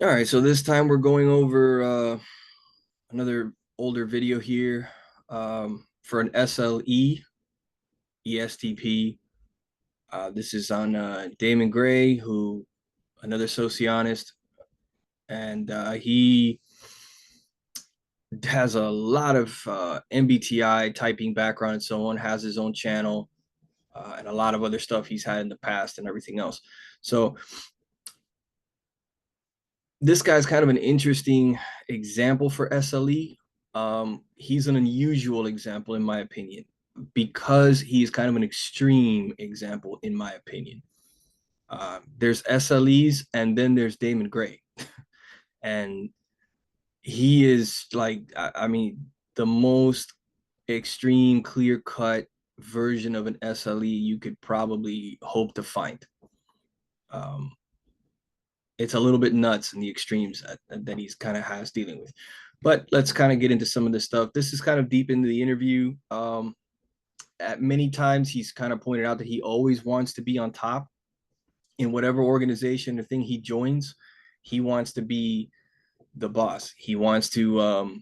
All right, so this time we're going over another older video here for an SLE, ESTP. This is on Damon Gray, who another socionist, and he has a lot of MBTI typing background and so on, has his own channel and a lot of other stuff he's had in the past and everything else. So this guy's kind of an interesting example for SLE. He's an unusual example, in my opinion, because he's kind of an extreme example, in my opinion. There's SLEs, and then there's Damon Gray. And he is like, I mean, the most extreme, clear cut version of an SLE you could probably hope to find. Um, it's a little bit nuts in the extremes that he's kind of has dealing with. But let's kind of get into some of this stuff. This is kind of deep into the interview. At many times, he's kind of pointed out that he always wants to be on top in whatever organization or thing he joins. He wants to be the boss. He wants to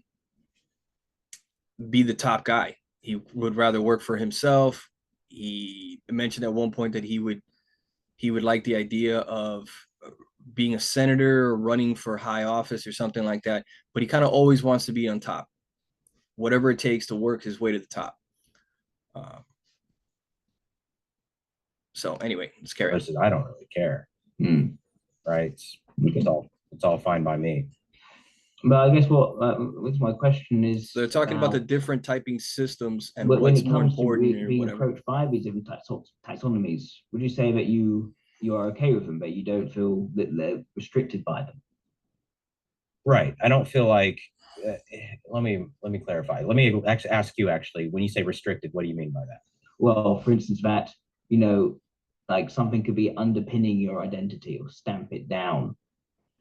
be the top guy. He would rather work for himself. He mentioned at one point that he would like the idea of being a senator or running for high office or something like that, but he kind of always wants to be on top, whatever it takes to work his way to the top. So anyway, let's carry on. Versus I don't really care. Right? It's all fine by me. But I guess what my question is, So they're talking about the different typing systems and when what's it more comes to important being whatever. approached by these different taxonomies, would you say that you are okay with them, but you don't feel that they're restricted by them? Right. I don't feel like. Let me clarify. Let me actually ask you. Actually, when you say restricted, what do you mean by that? Well, for instance, that like something could be underpinning your identity or stamp it down,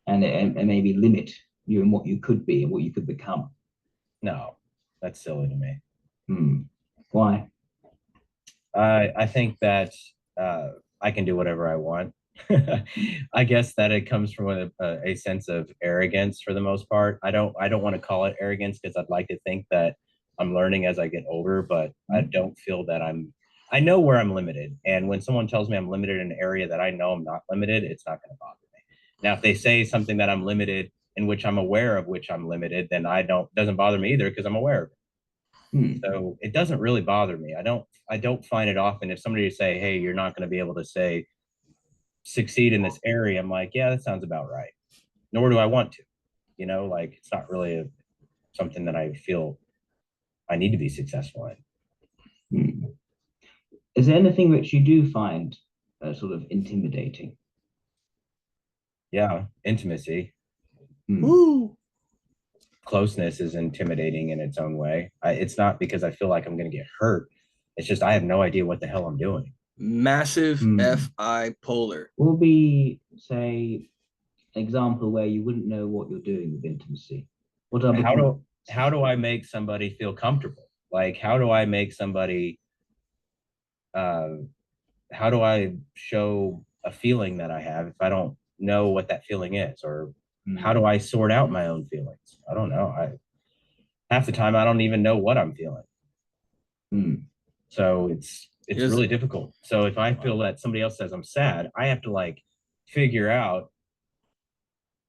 and maybe limit you in what you could be and what you could become. No, that's silly to me. Why? I think that I can do whatever I want. I guess that it comes from a sense of arrogance for the most part. I don't want to call it arrogance because I'd like to think that I'm learning as I get older, but I don't feel that I know where I'm limited. And when someone tells me I'm limited in an area that I know I'm not limited, it's not going to bother me. Now, if they say something that I'm limited in which I'm aware of which I'm limited, then doesn't bother me either because I'm aware of it. So it doesn't really bother me. I don't find it often if somebody say, hey, you're not going to be able to say succeed in this area. I'm like, yeah, that sounds about right. Nor do I want to, like it's not really something that I feel I need to be successful in. Is there anything which you do find sort of intimidating? Yeah, intimacy. Woo! Closeness is intimidating in its own way. It's not because I feel like I'm going to get hurt. It's just I have no idea what the hell I'm doing. Massive FI polar. Will be, say, an example where you wouldn't know what you're doing with intimacy. How do I make somebody feel comfortable? Like, how do I make somebody how do I show a feeling that I have if I don't know what that feeling is? Or how do I sort out my own feelings? I don't know. Half the time I don't even know what I'm feeling. So it's really difficult. So if I feel that somebody else says I'm sad, I have to like figure out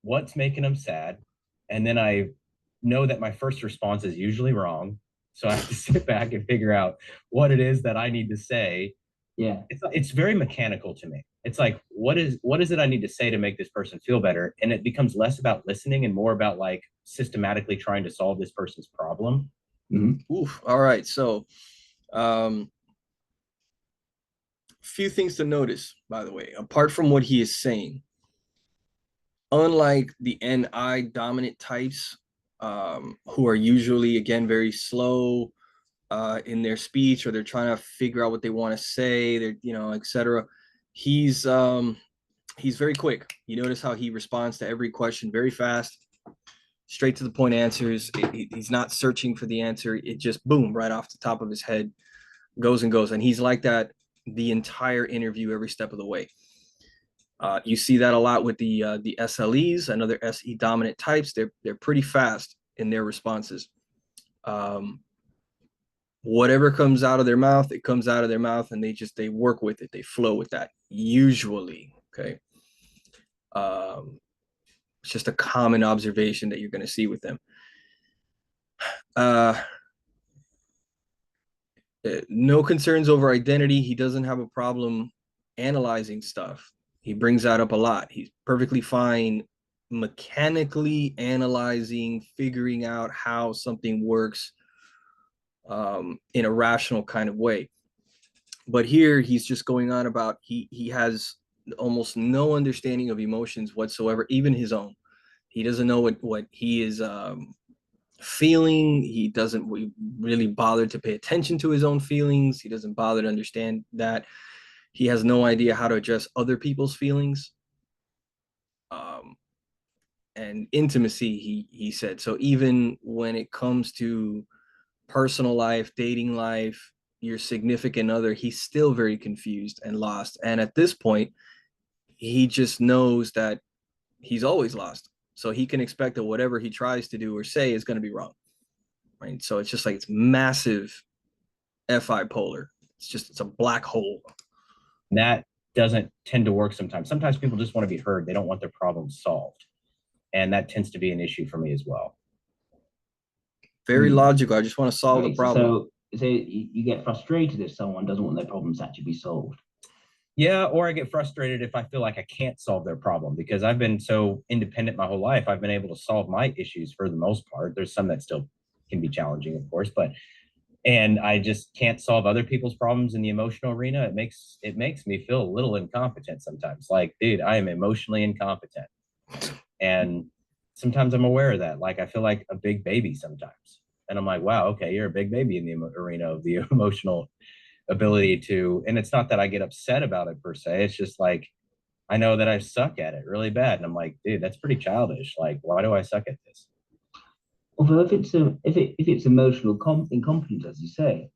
what's making them sad. And then I know that my first response is usually wrong. So I have to sit back and figure out what it is that I need to say. Yeah. It's very mechanical to me. It's like, what is it I need to say to make this person feel better? And it becomes less about listening and more about like systematically trying to solve this person's problem. Oof. All right. So few things to notice, by the way, apart from what he is saying. Unlike the NI dominant types, who are usually, again, very slow in their speech, or they're trying to figure out what they want to say, they're, etc. He's very quick. You notice how he responds to every question very fast, straight to the point answers. He's not searching for the answer. It just, boom, right off the top of his head, goes and goes. And he's like that the entire interview, every step of the way. You see that a lot with the SLEs and other SE dominant types. They're pretty fast in their responses. Whatever comes out of their mouth, it comes out of their mouth, and they work with it. They flow with that usually. Okay. It's just a common observation that you're going to see with them. No concerns over identity. He doesn't have a problem analyzing stuff. He brings that up a lot. He's perfectly fine mechanically analyzing, figuring out how something works in a rational kind of way. But here he's just going on about he has almost no understanding of emotions whatsoever, even his own. He doesn't know what he is feeling. He doesn't really bother to pay attention to his own feelings. He doesn't bother to understand that. He has no idea how to address other people's feelings. And intimacy, he said. So even when it comes to personal life, dating life, your significant other, he's still very confused and lost. And at this point, he just knows that he's always lost. So he can expect that whatever he tries to do or say is going to be wrong. Right. So it's just like it's massive FI polar. It's a black hole. That doesn't tend to work sometimes. Sometimes people just want to be heard. They don't want their problems solved. And that tends to be an issue for me as well. Very logical. I just want to solve the problem. So you get frustrated if someone doesn't want their problems to actually be solved. Yeah, or I get frustrated if I feel like I can't solve their problem because I've been so independent my whole life. I've been able to solve my issues for the most part. There's some that still can be challenging, of course, and I just can't solve other people's problems in the emotional arena. It makes me feel a little incompetent sometimes. Like, dude, I am emotionally incompetent. And sometimes I'm aware of that. Like, I feel like a big baby sometimes. And I'm like, wow, okay, you're a big baby in the arena of the emotional ability to, and it's not that I get upset about it per se. It's just like, I know that I suck at it really bad. And I'm like, dude, that's pretty childish. Like, why do I suck at this? Although if it's emotional incompetence, as you say,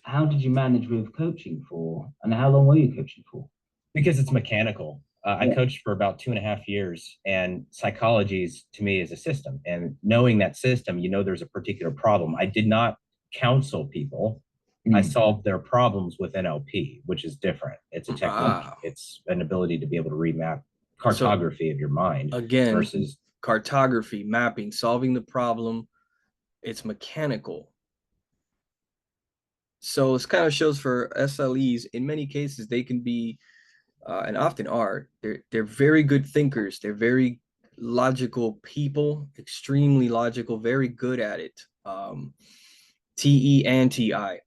how did you manage with coaching for, and how long were you coaching for? Because it's mechanical. I coached for about 2.5 years, and psychology to me is a system. And knowing that system, there's a particular problem. I did not counsel people. I solved their problems with NLP, which is different. It's a technique. It's an ability to be able to remap cartography of your mind. Again, versus cartography, mapping, solving the problem. It's mechanical. So this kind of shows for SLEs, in many cases, they can be, and often are, they're very good thinkers. They're very logical people, extremely logical, very good at it. TE and TI.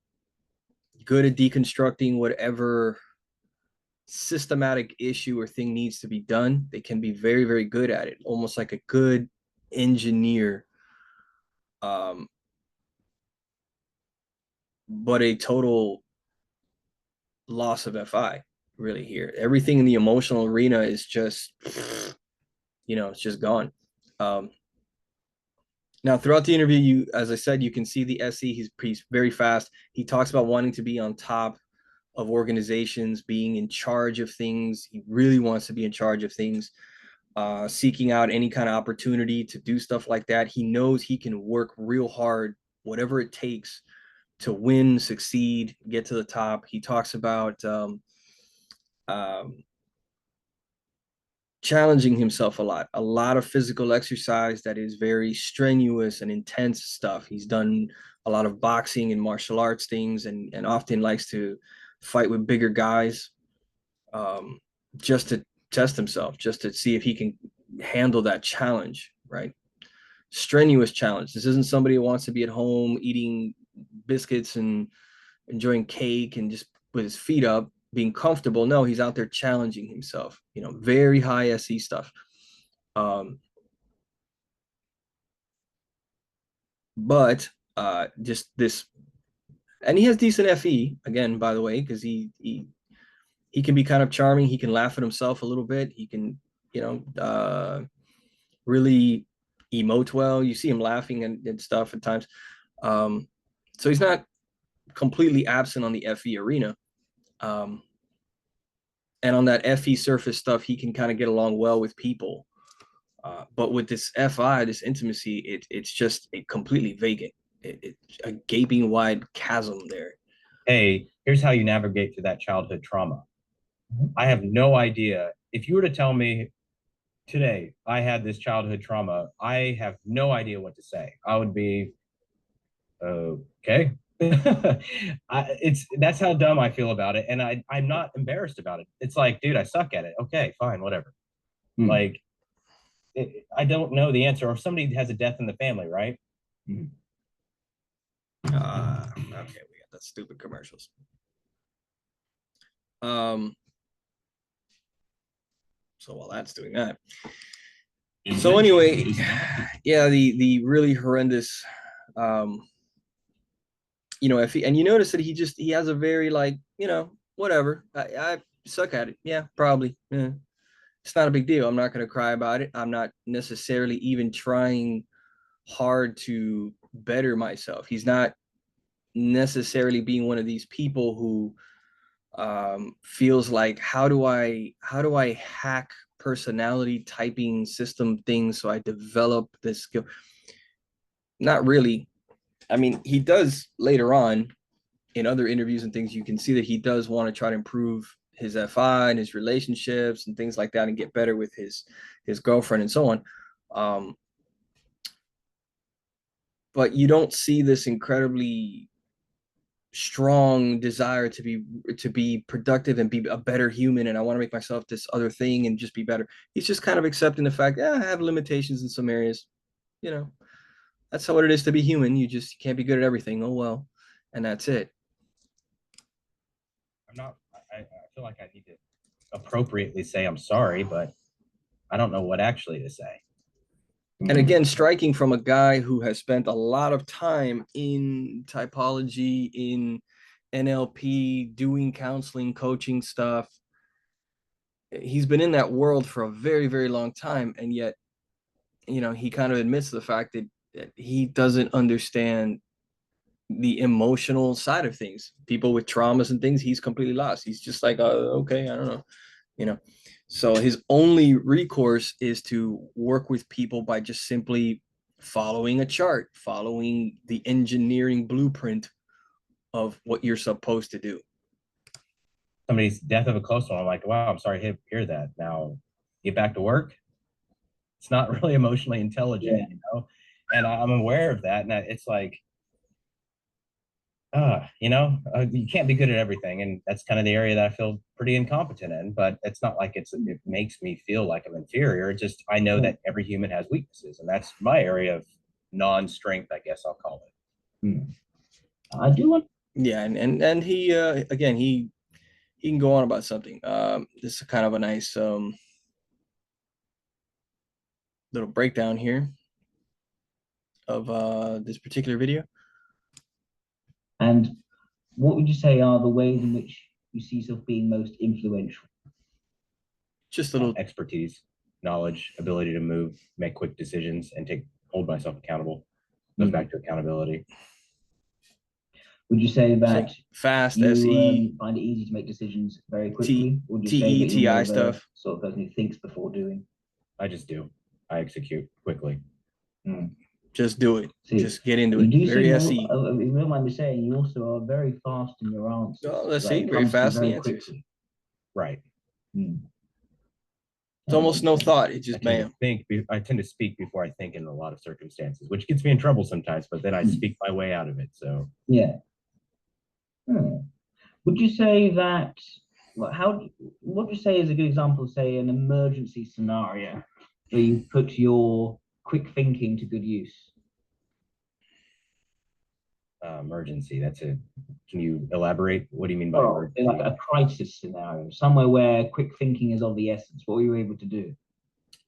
Good at deconstructing whatever systematic issue or thing needs to be done. They can be very, very good at it, almost like a good engineer. But a total loss of FI really here. Everything in the emotional arena is just, it's just gone. Now, throughout the interview, as I said, you can see the SE. He's very fast. He talks about wanting to be on top of organizations, being in charge of things. He really wants to be in charge of things, seeking out any kind of opportunity to do stuff like that. He knows he can work real hard, whatever it takes to win, succeed, get to the top. He talks about challenging himself a lot of physical exercise that is very strenuous and intense stuff. He's done a lot of boxing and martial arts things, and often likes to fight with bigger guys, just to test himself, just to see if he can handle that challenge, right? Strenuous challenge. This isn't somebody who wants to be at home eating biscuits and enjoying cake and just with his feet up, being comfortable. No, he's out there challenging himself, very high SE stuff. But just this, and he has decent FE again, by the way, because he can be kind of charming. He can laugh at himself a little bit. He can, really emote well. You see him laughing and stuff at times. So he's not completely absent on the FE arena. And And on that FE surface stuff, he can kind of get along well with people. But with this FI, this intimacy, it's just completely vacant. It's a gaping wide chasm there. Hey, here's how you navigate through that childhood trauma. I have no idea. If you were to tell me today I had this childhood trauma, I have no idea what to say. I would be, okay. That's how dumb I feel about it. And I'm not embarrassed about it. It's like, dude, I suck at it. Okay, fine, whatever. Like, I don't know the answer. Or if somebody has a death in the family, right? Okay, we got that stupid commercials. So while that's doing that. So anyway, yeah, the really horrendous, you know, if he, and you notice that he has a very like, you know, whatever, I suck at it. Yeah, probably. Yeah. It's not a big deal. I'm not going to cry about it. I'm not necessarily even trying hard to better myself. He's not necessarily being one of these people who feels like, how do I hack personality typing system things so I develop this skill? Not really. I mean, he does later on in other interviews and things. You can see that he does want to try to improve his FI and his relationships and things like that, and get better with his girlfriend and so on. But you don't see this incredibly strong desire to be productive and be a better human, and I want to make myself this other thing and just be better. He's just kind of accepting the fact that I have limitations in some areas. You know, that's how it is to be human. You just can't be good at everything. Oh well, and that's it. I feel like I need to appropriately say I'm sorry, but I don't know what actually to say. And again, striking from a guy who has spent a lot of time in typology, in NLP, doing counseling, coaching stuff. He's been in that world for a very, very long time. And yet, you know, he kind of admits the fact that he doesn't understand the emotional side of things. People with traumas and things, he's completely lost. He's just like, okay, I don't know, you know. So his only recourse is to work with people by just simply following a chart, following the engineering blueprint of what you're supposed to do. Somebody's death of a close one, I'm like, wow, I'm sorry to hear that. Now get back to work. It's not really emotionally intelligent, you know? And I'm aware of that. And it's like, you know, you can't be good at everything. And that's kind of the area that I feel pretty incompetent in, but it's not like it makes me feel like I'm inferior. It's just, I know that every human has weaknesses, and that's my area of non-strength, I guess I'll call it. I do want. Yeah. And he, again, he can go on about something. This is kind of a nice, little breakdown here of this particular video. And what would you say are the ways in which you see yourself being most influential? Just a little expertise, knowledge, ability to move, make quick decisions, and hold myself accountable. Goes back to accountability. Would you say that fast you SE find it easy to make decisions very quickly? Would you say that you're TI stuff? Sort of person who thinks before doing. I just do. I execute quickly. Just do it. See, just get into it. Very SE. You don't mind me saying, you also are very fast in your answers. Oh, let's see. Very fast in the answers. Quickly. Right. It's almost no thought. It's just bam. I tend to speak before I think in a lot of circumstances, which gets me in trouble sometimes, but then I speak my way out of it. So yeah. Would you say that? What would you say is a good example of, say, an emergency scenario where you put your quick thinking to good use? Emergency. Can you elaborate? What do you mean by emergency? Like a crisis scenario, somewhere where quick thinking is of the essence. What were you able to do?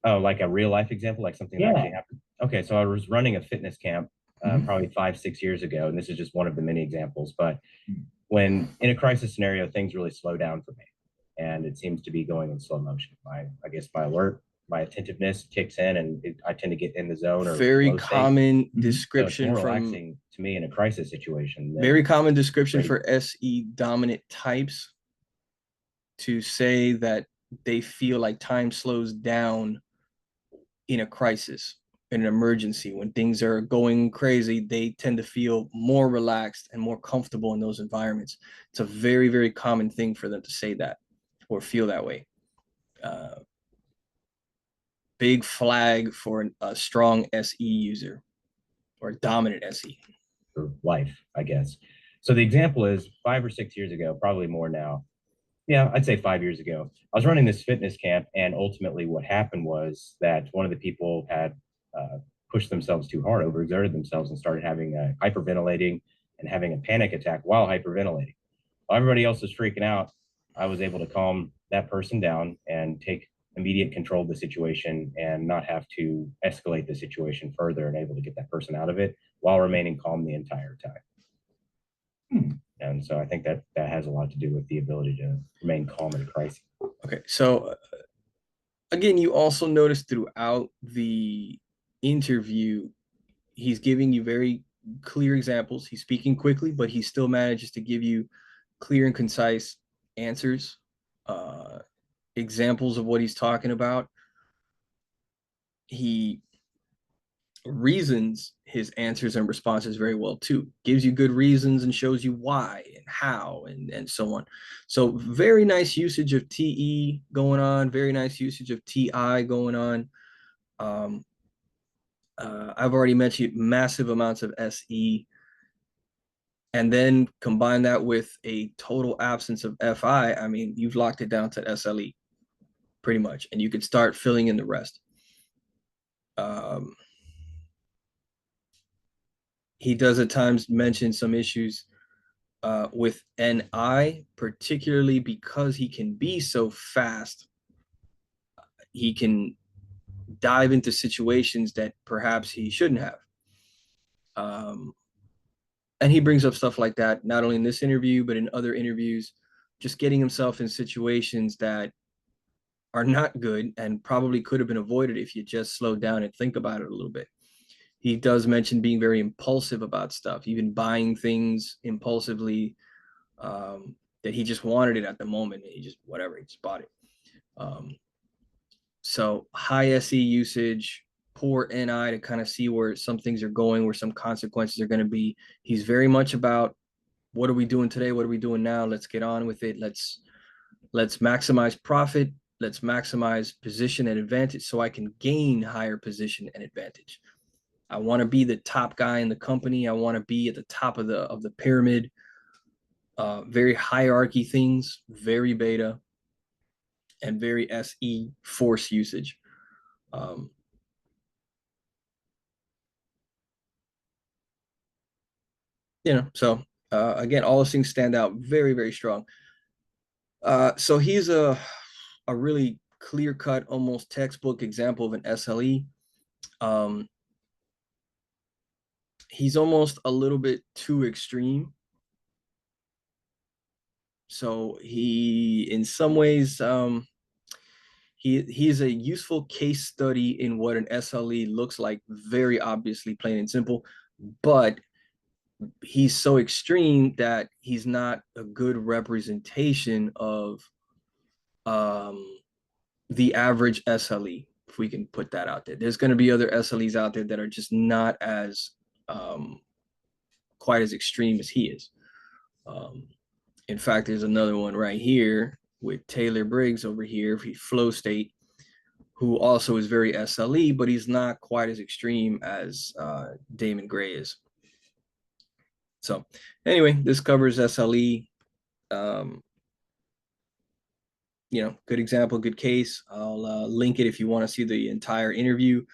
Oh, like a real life example, like something that actually happened. Okay, so I was running a fitness camp probably 5-6 years ago, and this is just one of the many examples. But when in a crisis scenario, things really slow down for me, and it seems to be going in slow motion. I guess my attentiveness kicks in, and I tend to get in the zone. Or very common description so relaxing to me in a crisis situation. Very common description for SE dominant types. to say that they feel like time slows down in a crisis, in an emergency, when things are going crazy. They tend to feel more relaxed and more comfortable in those environments. It's a very, very common thing for them to say that or feel that way. Big flag for a strong SE user or dominant SE. For life, I guess. So the example is 5 or 6 years ago, probably more now. Yeah, I'd say 5 years ago. I was running this fitness camp, and ultimately what happened was that one of the people had pushed themselves too hard, overexerted themselves, and started having hyperventilating and having a panic attack while hyperventilating. While everybody else was freaking out, I was able to calm that person down and take immediate control of the situation and not have to escalate the situation further, and able to get that person out of it while remaining calm the entire time. And so I think that that has a lot to do with the ability to remain calm in a crisis. Okay, so again, you also notice throughout the interview, he's giving you very clear examples. He's speaking quickly, but he still manages to give you clear and concise answers, examples of what he's talking about. He reasons his answers and responses very well too, gives you good reasons and shows you why and how and so on. So very nice usage of TE going on, very nice usage of TI going on. I've already mentioned massive amounts of SE, and then combine that with a total absence of FI. I mean, you've locked it down to SLE pretty much, and you could start filling in the rest. He does at times mention some issues with NI, particularly because he can be so fast. He can dive into situations that perhaps he shouldn't have. And he brings up stuff like that, not only in this interview, but in other interviews, just getting himself in situations that are not good and probably could have been avoided if you just slowed down and think about it a little bit. He does mention being very impulsive about stuff, even buying things impulsively, that he just wanted it at the moment. He just, whatever, he just bought it. So high SE usage, poor NI to kind of see where some things are going, where some consequences are going to be. He's very much about, what are we doing today? What are we doing now? Let's get on with it. Let's maximize profit. Let's maximize position and advantage so I can gain higher position and advantage. I want to be the top guy in the company. I want to be at the top of the pyramid. Very hierarchy things, very beta, and very SE force usage. So again, all those things stand out very, very strong. So he's a really clear-cut, almost textbook example of an SLE. He's almost a little bit too extreme. So he, in some ways, he's a useful case study in what an SLE looks like, very obviously, plain and simple, but he's so extreme that he's not a good representation of the average SLE, if we can put that out there. There's going to be other SLEs out there that are just not as quite as extreme as he is. In fact, there's another one right here with Taylor Briggs over here, flow state, who also is very SLE, but he's not quite as extreme as Damon Gray is. So anyway, this covers SLE. Good example, good case. I'll link it if you want to see the entire interview.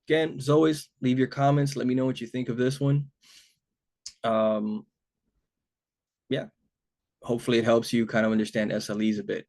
Again, as always, leave your comments. Let me know what you think of this one. Yeah, hopefully it helps you kind of understand SLEs a bit.